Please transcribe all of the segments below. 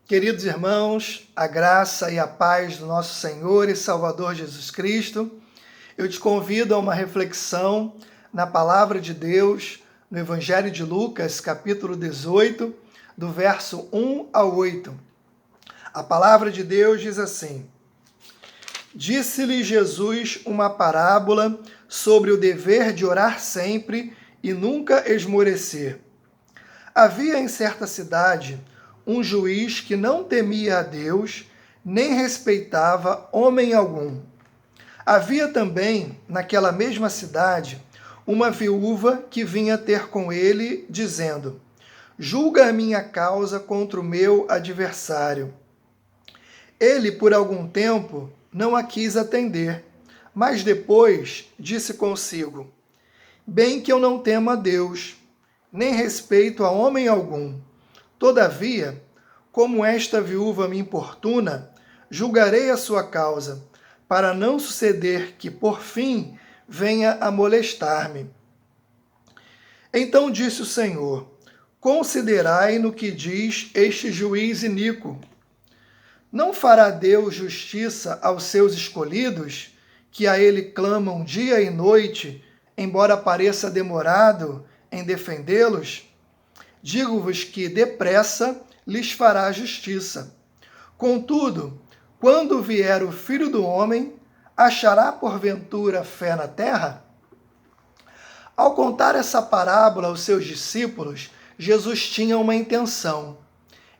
Queridos irmãos, a graça e a paz do nosso Senhor e Salvador Jesus Cristo, eu te convido a uma reflexão na Palavra de Deus, no Evangelho de Lucas, capítulo 18, do verso 1 ao 8. A Palavra de Deus diz assim: Disse-lhe Jesus uma parábola sobre o dever de orar sempre e nunca esmorecer. Havia em certa cidade um juiz que não temia a Deus, nem respeitava homem algum. Havia também, naquela mesma cidade, uma viúva que vinha ter com ele, dizendo: Julga a minha causa contra o meu adversário. Ele, por algum tempo, não a quis atender, mas depois disse consigo: Bem que eu não temo a Deus, nem respeito a homem algum. Todavia, como esta viúva me importuna, julgarei a sua causa, para não suceder que, por fim, venha a molestar-me. Então disse o Senhor: Considerai no que diz este juiz iníquo. Não fará Deus justiça aos seus escolhidos, que a ele clamam dia e noite, embora pareça demorado em defendê-los? Digo-vos que depressa lhes fará justiça. Contudo, quando vier o Filho do Homem, achará porventura fé na terra? Ao contar essa parábola aos seus discípulos, Jesus tinha uma intenção: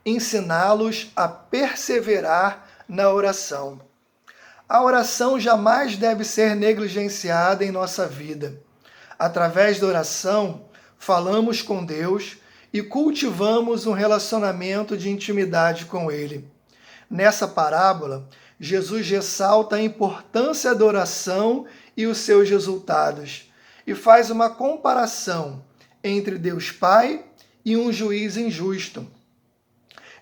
ensiná-los a perseverar na oração. A oração jamais deve ser negligenciada em nossa vida. Através da oração, falamos com Deus e cultivamos um relacionamento de intimidade com Ele. Nessa parábola, Jesus ressalta a importância da oração e os seus resultados, e faz uma comparação entre Deus Pai e um juiz injusto.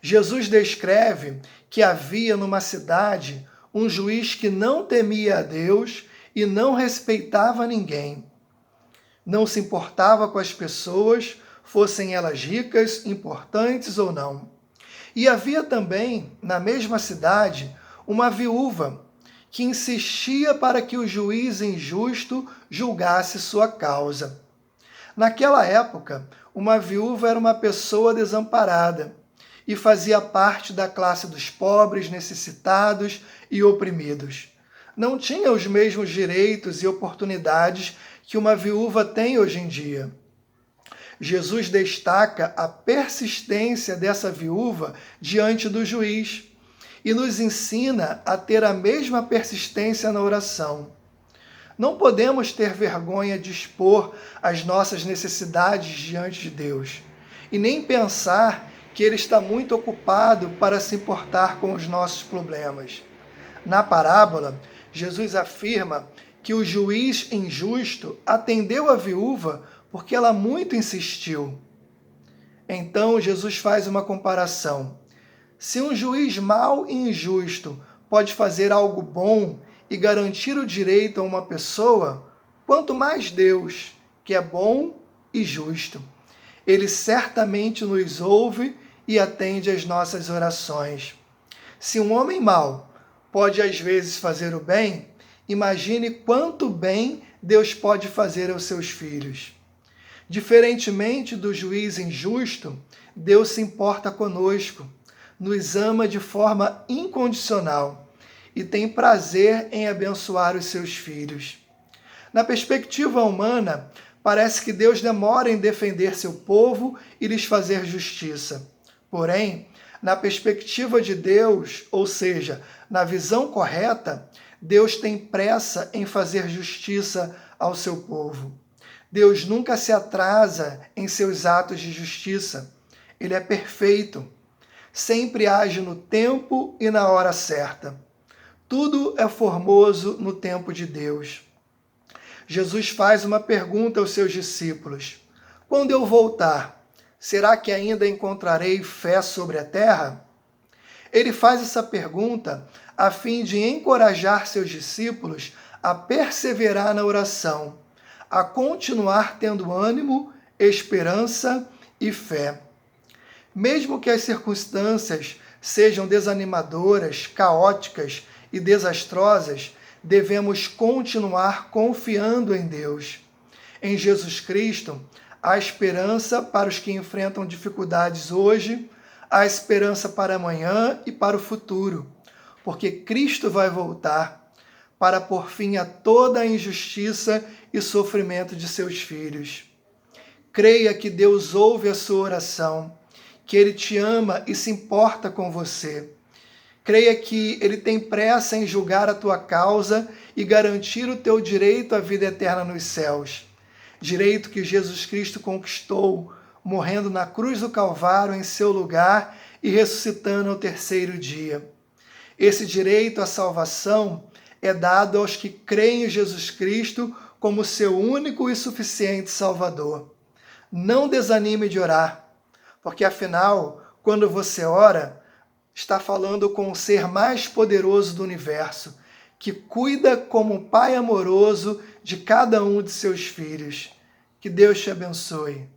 Jesus descreve que havia numa cidade um juiz que não temia a Deus e não respeitava ninguém. Não se importava com as pessoas, fossem elas ricas, importantes ou não. E havia também, na mesma cidade, uma viúva que insistia para que o juiz injusto julgasse sua causa. Naquela época, uma viúva era uma pessoa desamparada e fazia parte da classe dos pobres, necessitados e oprimidos. Não tinha os mesmos direitos e oportunidades que uma viúva tem hoje em dia. Jesus destaca a persistência dessa viúva diante do juiz e nos ensina a ter a mesma persistência na oração. Não podemos ter vergonha de expor as nossas necessidades diante de Deus e nem pensar que Ele está muito ocupado para se importar com os nossos problemas. Na parábola, Jesus afirma que o juiz injusto atendeu a viúva porque ela muito insistiu. Então Jesus faz uma comparação. Se um juiz mau e injusto pode fazer algo bom e garantir o direito a uma pessoa, quanto mais Deus, que é bom e justo. Ele certamente nos ouve e atende às nossas orações. Se um homem mau pode às vezes fazer o bem, imagine quanto bem Deus pode fazer aos seus filhos. Diferentemente do juiz injusto, Deus se importa conosco, nos ama de forma incondicional e tem prazer em abençoar os seus filhos. Na perspectiva humana, parece que Deus demora em defender seu povo e lhes fazer justiça. Porém, na perspectiva de Deus, ou seja, na visão correta, Deus tem pressa em fazer justiça ao seu povo. Deus nunca se atrasa em seus atos de justiça. Ele é perfeito. Sempre age no tempo e na hora certa. Tudo é formoso no tempo de Deus. Jesus faz uma pergunta aos seus discípulos: Quando eu voltar, será que ainda encontrarei fé sobre a terra? Ele faz essa pergunta a fim de encorajar seus discípulos a perseverar na oração, a continuar tendo ânimo, esperança e fé. Mesmo que as circunstâncias sejam desanimadoras, caóticas e desastrosas, devemos continuar confiando em Deus. Em Jesus Cristo, há esperança para os que enfrentam dificuldades hoje, há esperança para amanhã e para o futuro, porque Cristo vai voltar para pôr fim a toda a injustiça e sofrimento de seus filhos. Creia que Deus ouve a sua oração, que Ele te ama e se importa com você. Creia que Ele tem pressa em julgar a tua causa e garantir o teu direito à vida eterna nos céus. Direito que Jesus Cristo conquistou, morrendo na cruz do Calvário em seu lugar e ressuscitando ao terceiro dia. Esse direito à salvação é dado aos que creem em Jesus Cristo como seu único e suficiente Salvador. Não desanime de orar, porque afinal, quando você ora, está falando com o ser mais poderoso do universo, que cuida como um pai amoroso de cada um de seus filhos. Que Deus te abençoe.